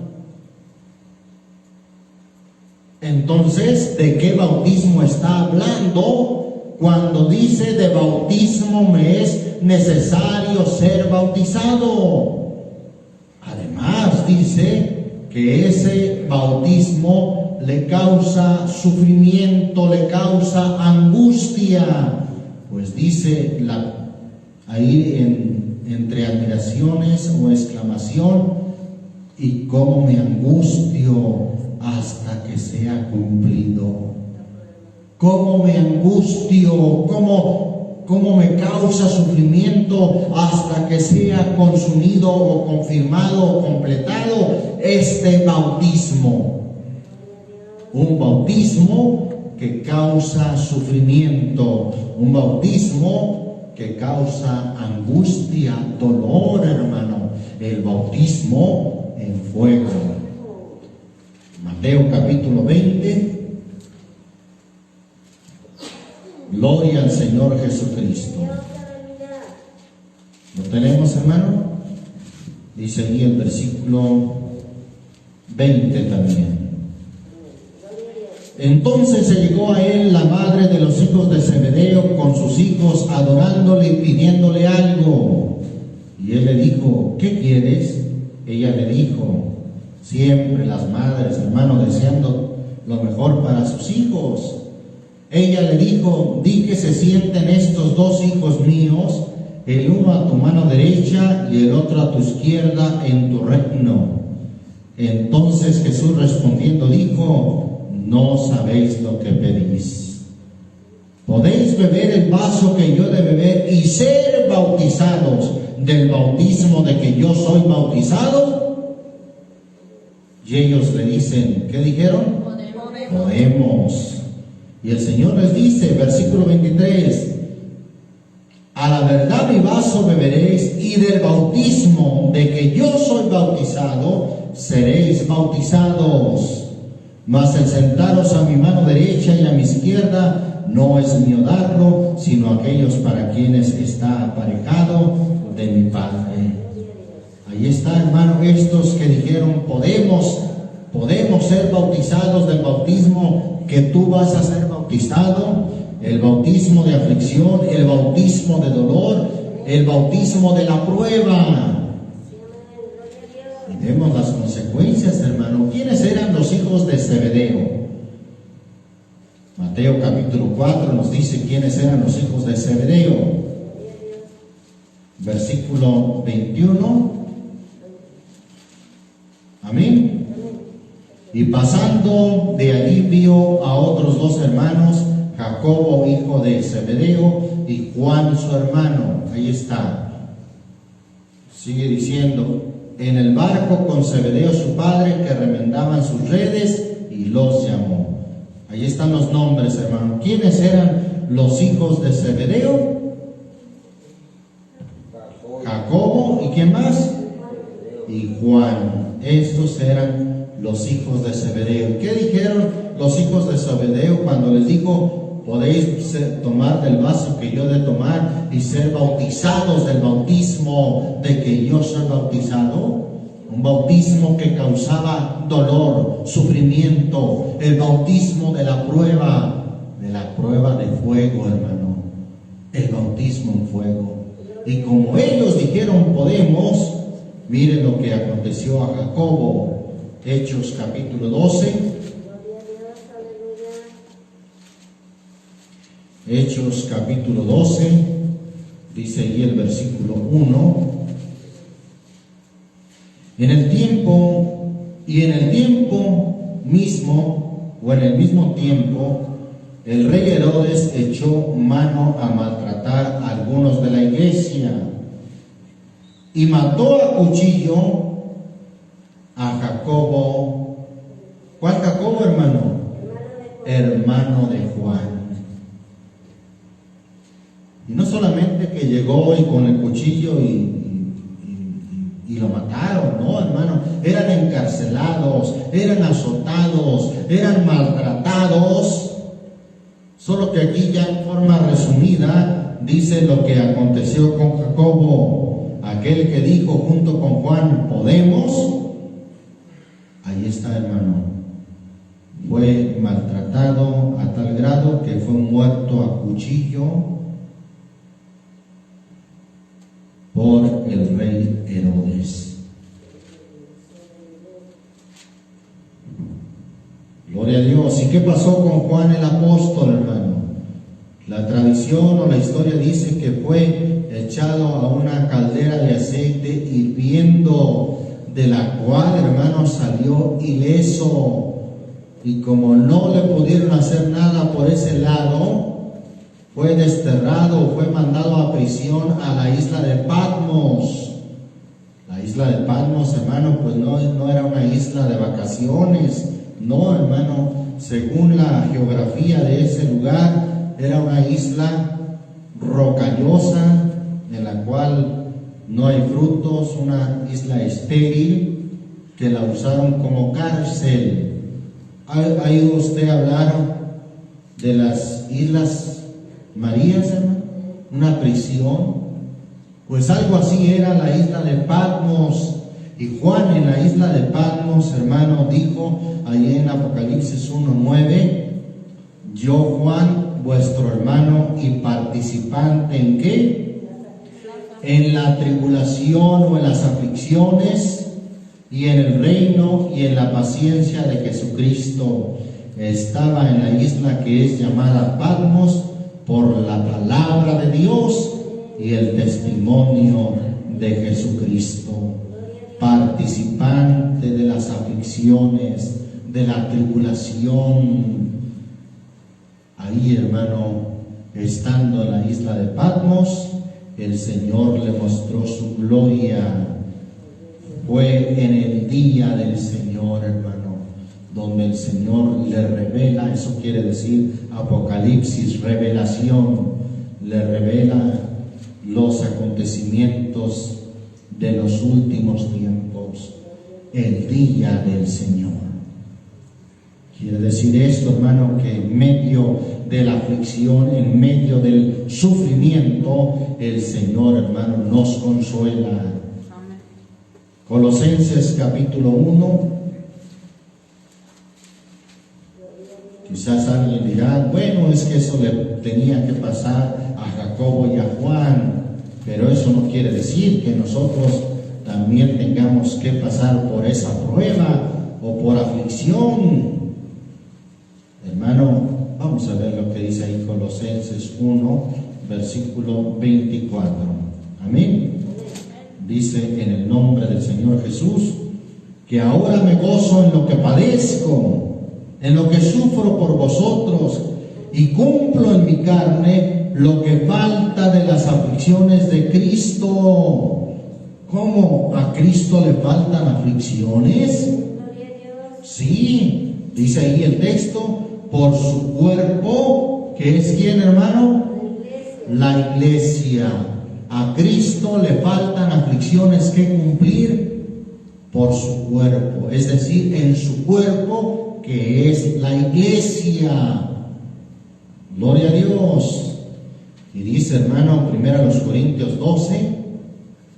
Entonces, ¿de qué bautismo está hablando cuando dice de bautismo me es necesario ser bautizado? Además, dice que ese bautismo le causa sufrimiento, le causa angustia. Pues dice ahí entre admiraciones o exclamación, y cómo me angustio hasta que sea cumplido. Cómo me angustio, cómo me causa sufrimiento hasta que sea consumido o confirmado o completado este bautismo. Un bautismo que causa sufrimiento, un bautismo que causa angustia, dolor, hermano, el bautismo en fuego. Mateo capítulo 20. Gloria al Señor Jesucristo. ¿Lo tenemos, hermano? Dice ahí el versículo 20 también. Entonces se llegó a él la madre de los hijos de Zebedeo con sus hijos, adorándole y pidiéndole algo. Y él le dijo, ¿qué quieres? Ella le dijo, siempre las madres, hermano, deseando lo mejor para sus hijos. Ella le dijo, di que se sienten estos dos hijos míos, el uno a tu mano derecha y el otro a tu izquierda en tu reino. Entonces Jesús respondiendo dijo, no sabéis lo que pedís. ¿Podéis beber el vaso que yo he de beber y ser bautizados del bautismo de que yo soy bautizado? Y ellos le dicen, ¿qué dijeron? Podemos. Y el Señor les dice, versículo 23, a la verdad mi vaso beberéis y del bautismo de que yo soy bautizado seréis bautizados. Mas el sentaros a mi mano derecha y a mi izquierda no es mío darlo, sino aquellos para quienes está aparejado de mi Padre. Ahí está, hermano, estos que dijeron, podemos ser bautizados del bautismo que tú vas a ser bautizado, el bautismo de aflicción, el bautismo de dolor, el bautismo de la prueba. Y vemos las consecuencias, hermano. ¿Quiénes eran los hijos de Zebedeo? Mateo capítulo 4 nos dice quiénes eran los hijos de Zebedeo. Versículo 21. Amén. Y pasando de allí vio a otros dos hermanos, Jacobo hijo de Zebedeo y Juan su hermano. Ahí está. Sigue diciendo, en el barco con Zebedeo su padre, que remendaban sus redes, y los llamó. Ahí están los nombres, hermano. ¿Quiénes eran los hijos de Zebedeo? Jacobo, ¿y quién más? Y Juan. Estos eran los hijos de Zebedeo. ¿Qué dijeron los hijos de Zebedeo cuando les dijo, podéis tomar del vaso que yo he de tomar y ser bautizados del bautismo de que yo soy bautizado? Un bautismo que causaba dolor, sufrimiento, el bautismo de la prueba de fuego, hermano, el bautismo en fuego. Y como ellos dijeron podemos, miren lo que aconteció a Jacobo. Hechos capítulo 12. Hechos capítulo 12, dice allí el versículo 1. En el tiempo mismo, o en el mismo tiempo, el rey Herodes echó mano a maltratar a algunos de la iglesia y mató a cuchillo a Jacobo. ¿Cuál Jacobo, hermano? Hermano de Juan. Y no solamente que llegó y con el cuchillo y y lo mataron, no, hermano. Eran encarcelados, eran azotados, eran maltratados. Solo que aquí ya en forma resumida dice lo que aconteció con Jacobo, aquel que dijo junto con Juan, ¿podemos? Ahí está, hermano. Fue maltratado a tal grado que fue muerto a cuchillo por el rey Herodes. Gloria a Dios. ¿Y qué pasó con Juan el apóstol, hermano? La tradición o la historia dice que fue echado a una caldera de aceite hirviendo, de la cual, hermano, salió ileso. Y como no le pudieron hacer nada por ese lado, fue desterrado, fue mandado a prisión a la isla de Patmos. La isla de Patmos, hermano, pues no era una isla de vacaciones. No, hermano, según la geografía de ese lugar, era una isla rocallosa en la cual no hay frutos, una isla estéril que la usaron como cárcel. ¿Ha oído usted hablar de las Islas Marías, hermano? Una prisión. Pues algo así era la isla de Patmos. Y Juan en la isla de Patmos, hermano, dijo ahí en Apocalipsis 1:9, yo Juan, vuestro hermano y participante ¿en qué? En la tribulación o en las aflicciones y en el reino y en la paciencia de Jesucristo. Estaba en la isla que es llamada Patmos por la palabra de Dios y el testimonio de Jesucristo. Participante de las aflicciones, de la tribulación. Ahí, hermano, estando en la isla de Patmos, el Señor le mostró su gloria. Fue en el día del Señor, hermano, donde el Señor le revela, eso quiere decir Apocalipsis, revelación, le revela los acontecimientos de los últimos tiempos, el día del Señor. Quiere decir esto, hermano, que en medio de la aflicción, en medio del sufrimiento, el Señor, hermano, nos consuela. Colosenses capítulo 1. Quizás alguien dirá, bueno, es que eso le tenía que pasar a Jacobo y a Juan, pero eso no quiere decir que nosotros también tengamos que pasar por esa prueba o por aflicción. Hermano, vamos a ver lo que dice ahí Colosenses 1, versículo 24. Amén. Dice en el nombre del Señor Jesús, que ahora me gozo en lo que padezco, en lo que sufro por vosotros, y cumplo en mi carne lo que falta de las aflicciones de Cristo. ¿Cómo? ¿A Cristo le faltan aflicciones? Sí, dice ahí el texto, por su cuerpo, que es ¿quién, hermano? La iglesia. A Cristo le faltan aflicciones que cumplir por su cuerpo, es decir, en su cuerpo que es la iglesia. Gloria a Dios. Y dice, hermano, primera a los Corintios 12,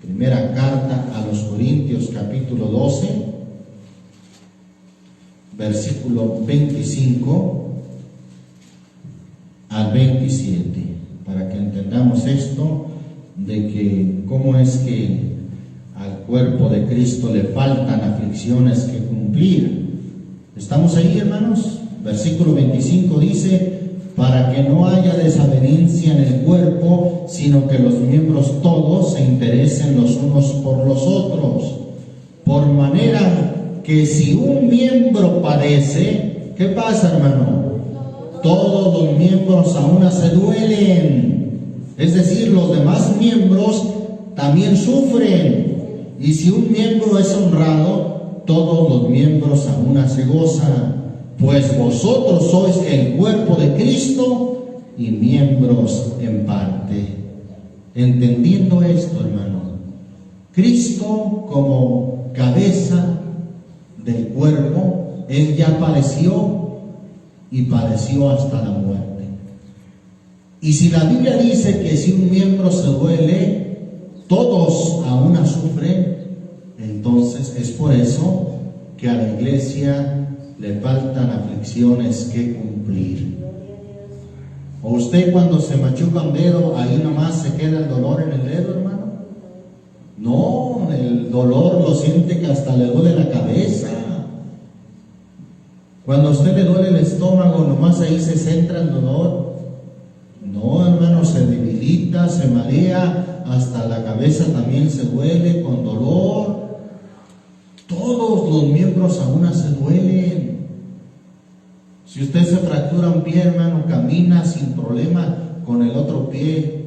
primera carta a los Corintios capítulo 12, versículo 25 al 27, para que entendamos esto de que cómo es que al cuerpo de Cristo le faltan aflicciones que cumplir. ¿Estamos ahí, hermanos? Versículo 25 dice, para que no haya desavenencia en el cuerpo, sino que los miembros todos se interesen los unos por los otros, por manera que si un miembro padece, ¿qué pasa, hermano? Todos los miembros a una se duelen. Es decir, los demás miembros también sufren. Y si un miembro es honrado, todos los miembros a una se gozan. Pues vosotros sois el cuerpo de Cristo y miembros en parte. Entendiendo esto, hermano, Cristo como cabeza del cuerpo, Él ya padeció y padeció hasta la muerte. Y si la Biblia dice que si un miembro se duele, todos a una sufren, entonces es por eso que a la iglesia le faltan aflicciones que cumplir. ¿O usted cuando se machuca un dedo, ahí nomás se queda el dolor en el dedo, hermano? No, el dolor lo siente que hasta le duele la cabeza. Cuando a usted le duele el estómago, nomás ahí se centra el dolor. No, hermano, se debilita, se marea, hasta la cabeza también se duele con dolor. Todos los miembros a una se duelen. Si usted se fractura un pie, hermano, camina sin problema con el otro pie.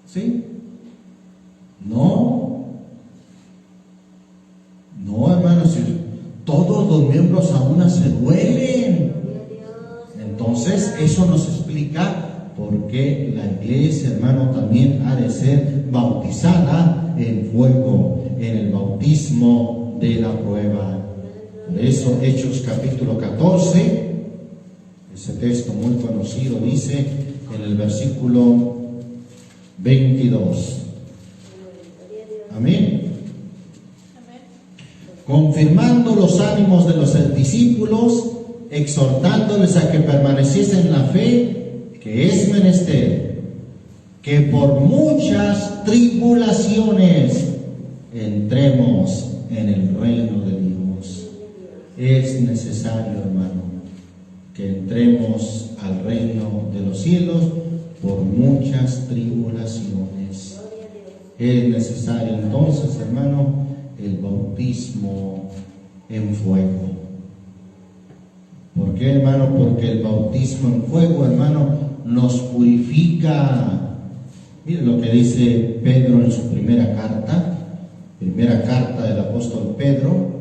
¿Sí? No, hermano, si todos los miembros a una se duelen. Entonces, eso nos explica por qué la iglesia, hermano, también ha de ser bautizada en fuego, en el bautismo de la prueba. Por eso, Hechos capítulo 14, ese texto muy conocido, dice en el versículo 22. Amén. Confirmando los ánimos de los discípulos, exhortándoles a que permaneciesen en la fe, que es menester que por muchas tribulaciones entremos en el reino de Dios. Es necesario, hermano, que entremos al reino de los cielos por muchas tribulaciones. Es necesario entonces, hermano, el bautismo en fuego. ¿Por qué, hermano? Porque el bautismo en fuego, hermano, nos purifica. Mire lo que dice Pedro en su primera carta del apóstol Pedro.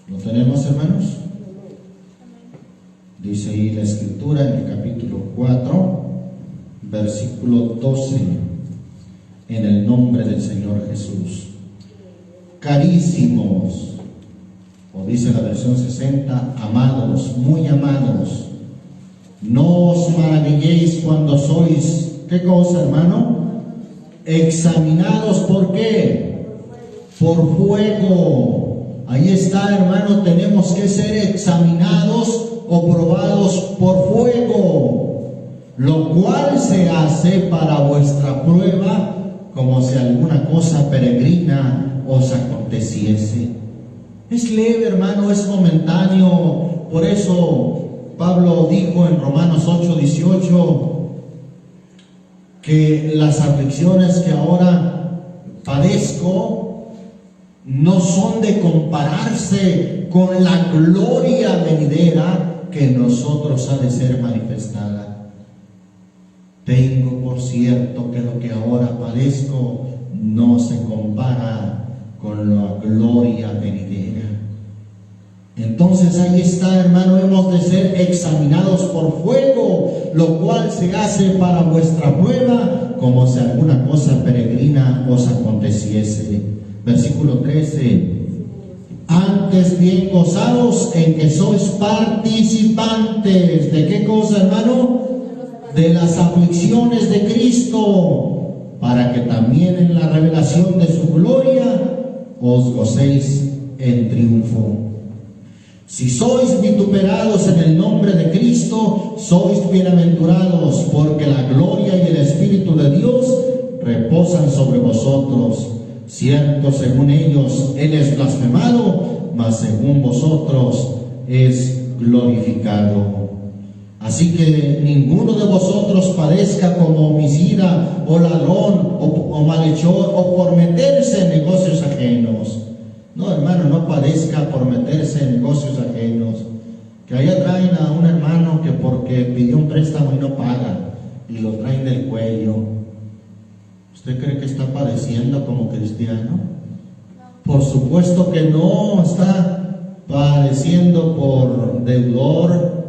¿Lo tenemos, hermanos? Dice ahí la escritura en el capítulo 4, versículo 12, en el nombre del Señor Jesús. Carísimos, o dice la versión 60, amados, muy amados, no os maravilléis cuando sois, ¿qué cosa, hermano? Examinados, ¿por qué? Por fuego. Ahí está, hermano, tenemos que ser examinados o probados por fuego, lo cual se hace para vuestra prueba, como si alguna cosa peregrina os aconteciese. Es leve, hermano, es momentáneo. Por eso Pablo dijo en Romanos 8:18 que las aflicciones que ahora padezco no son de compararse con la gloria venidera que en nosotros ha de ser manifestada. Tengo por cierto que lo que ahora padezco no se compara con la gloria venidera. Entonces ahí está, hermano, hemos de ser examinados por fuego, lo cual se hace para vuestra prueba, como si alguna cosa peregrina os aconteciese. Versículo 13. Antes bien gozaos en que sois participantes. ¿De qué cosa, hermano? De las aflicciones de Cristo, para que también en la revelación de su gloria os gocéis en triunfo. Si sois vituperados en el nombre de Cristo, sois bienaventurados, porque la gloria y el Espíritu de Dios reposan sobre vosotros. Cierto, según ellos, Él es blasfemado, mas según vosotros es glorificado. Así que ninguno de vosotros padezca como homicida, o ladrón, o malhechor, o por meterse en negocios ajenos. No, hermano, no padezca por meterse en negocios ajenos. Que allá traen a un hermano que porque pidió un préstamo y no paga, y lo traen del cuello. ¿Usted cree que está padeciendo como cristiano? Por supuesto que no, está padeciendo por deudor,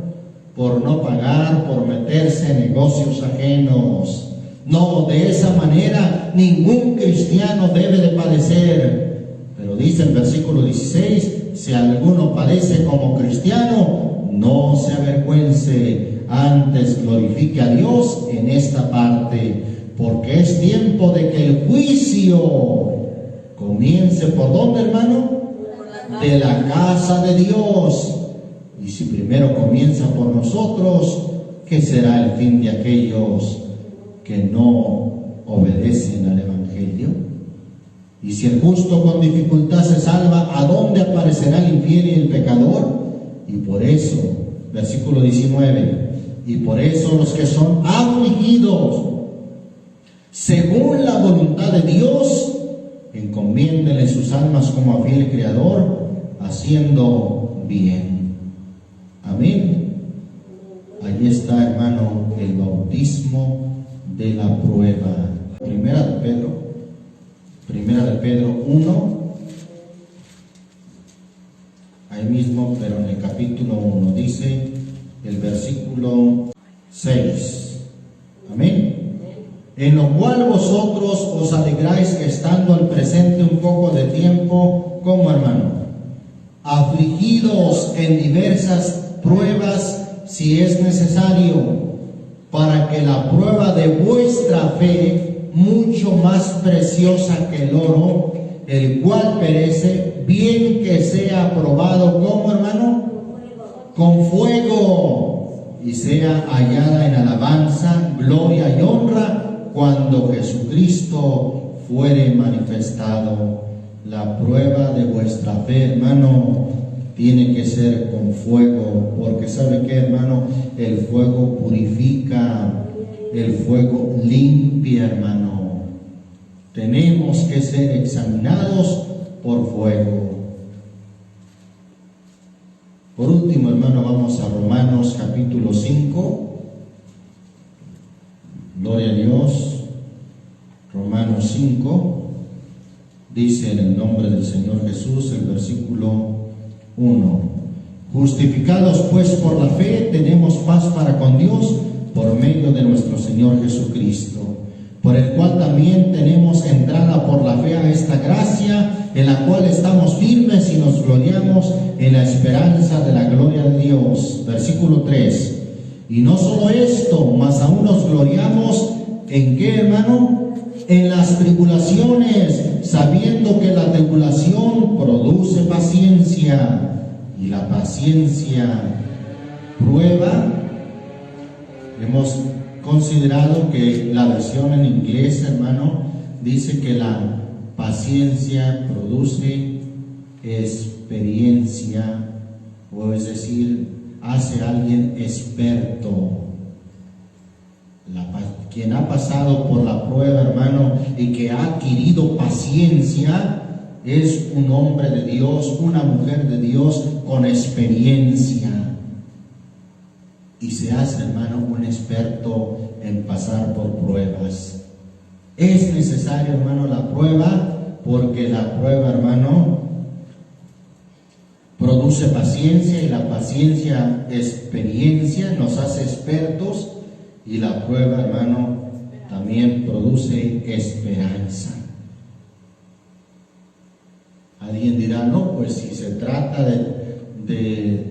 por no pagar, por meterse en negocios ajenos. No, de esa manera ningún cristiano debe de padecer. Pero dice el versículo 16, si alguno padece como cristiano, no se avergüence, antes glorifique a Dios en esta parte, porque es tiempo de que el juicio comience. ¿Por dónde, hermano? De la casa de Dios. Y si primero comienza por nosotros, ¿qué será el fin de aquellos que no obedecen al Evangelio? Y si el justo con dificultad se salva, ¿a dónde aparecerá el infiel y el pecador? Y por eso, versículo 19, y por eso los que son afligidos según la voluntad de Dios, encomiéndenle sus almas como a fiel Creador, haciendo bien. Amén. Allí está, hermano, el bautismo de la prueba. Primera de Pedro 1, ahí mismo, pero en el capítulo 1, dice el versículo 6. Amén. En lo cual vosotros os alegráis, estando al presente un poco de tiempo, como hermano, afligidos en diversas pruebas, si es necesario, para que la prueba de vuestra fe, mucho más preciosa que el oro, el cual perece, bien que sea aprobado, como hermano, con fuego, y sea hallada en alabanza, gloria y honra, cuando Jesucristo fuere manifestado. La prueba de vuestra fe, hermano, tiene que ser con fuego, porque ¿sabe qué, hermano? El fuego purifica, el fuego limpia, hermano. Tenemos que ser examinados por fuego. Por último, hermano, vamos a Romanos capítulo 5. Gloria a Dios. Romanos 5 dice en el nombre del Señor Jesús, el versículo 1: justificados pues por la fe, tenemos paz para con Dios por medio de nuestro Señor Jesucristo, por el cual también tenemos entrada por la fe a esta gracia, en la cual estamos firmes y nos gloriamos en la esperanza de la gloria de Dios. Versículo 3: y no solo esto, mas aún nos gloriamos ¿en qué, hermano? En las tribulaciones, sabiendo que la tribulación produce paciencia, y la paciencia prueba. Hemos considerado que la versión en inglés, hermano, dice que la paciencia produce experiencia, o es decir, hace a alguien experto. Quien ha pasado por la prueba, hermano, y que ha adquirido paciencia, es un hombre de Dios, una mujer de Dios con experiencia. Y se hace, hermano, un experto en pasar por pruebas. Es necesario, hermano, la prueba, porque la prueba, hermano, produce paciencia, y la paciencia, experiencia, nos hace expertos, y la prueba, hermano, también produce esperanza. Alguien dirá, no, pues si se trata de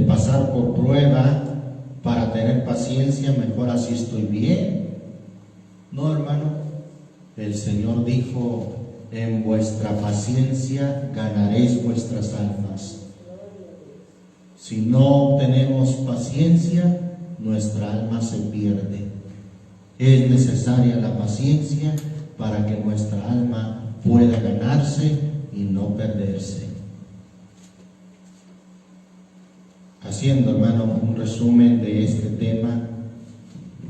pasar por prueba para tener paciencia, mejor así estoy bien. No, hermano, el Señor dijo, en vuestra paciencia ganaréis vuestras almas. Si no tenemos paciencia, nuestra alma se pierde. Es necesaria la paciencia para que nuestra alma pueda ganarse y no perderse. Haciendo, hermano, un resumen de este tema,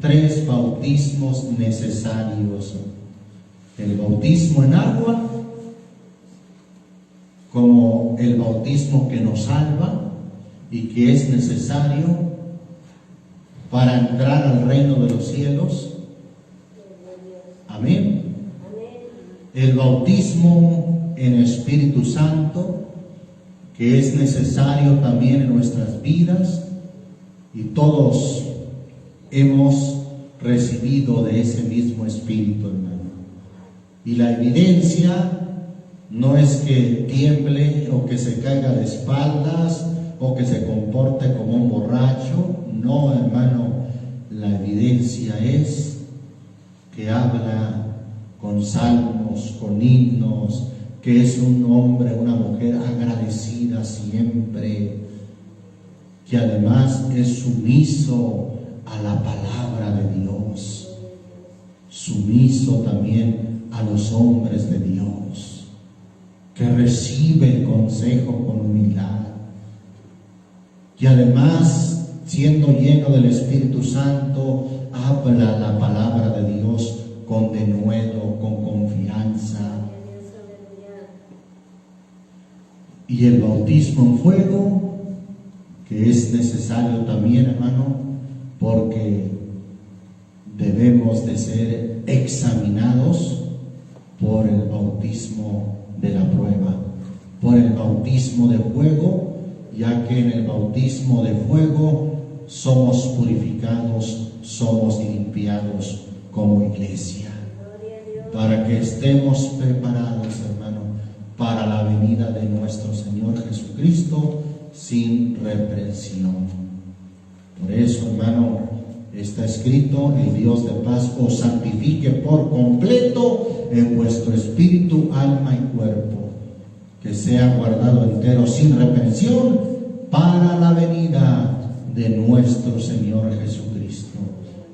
3 bautismos necesarios: el bautismo en agua, como el bautismo que nos salva y que es necesario para entrar al reino de los cielos. Amén. El bautismo en Espíritu Santo, que es necesario también en nuestras vidas. y todos hemos recibido de ese mismo Espíritu, hermano. Y la evidencia no es que tiemble o que se caiga de espaldas o que se comporte como un borracho. No, hermano, la evidencia es que habla con salmos, con himnos, que es un hombre, una mujer agradecida siempre, que además es sumiso a la palabra de Dios, sumiso también a los hombres de Dios, que recibe el consejo con humildad, que además, siendo lleno del Espíritu Santo, habla la palabra de Dios con denuedo, con confianza. Y el bautismo en fuego, que es necesario también, hermano, porque debemos de ser examinados por el bautismo de la prueba, por el bautismo de fuego, ya que en el bautismo de fuego somos purificados, somos limpiados como iglesia, para que estemos preparados, hermano, para la venida de nuestro Señor Jesucristo sin reprensión. Por eso, hermano, está escrito: el Dios de paz os santifique por completo en vuestro espíritu, alma y cuerpo, que sea guardado entero sin reprensión para la venida de nuestro Señor Jesucristo.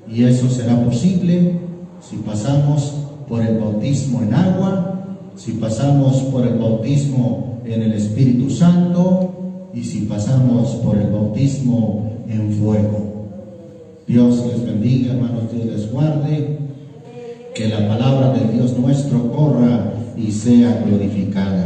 Y eso será posible si pasamos por el bautismo en agua, si pasamos por el bautismo en el Espíritu Santo y si pasamos por el bautismo en fuego. Dios les bendiga, hermanos, Dios les guarde, que la palabra de Dios nuestro corra y sea glorificada.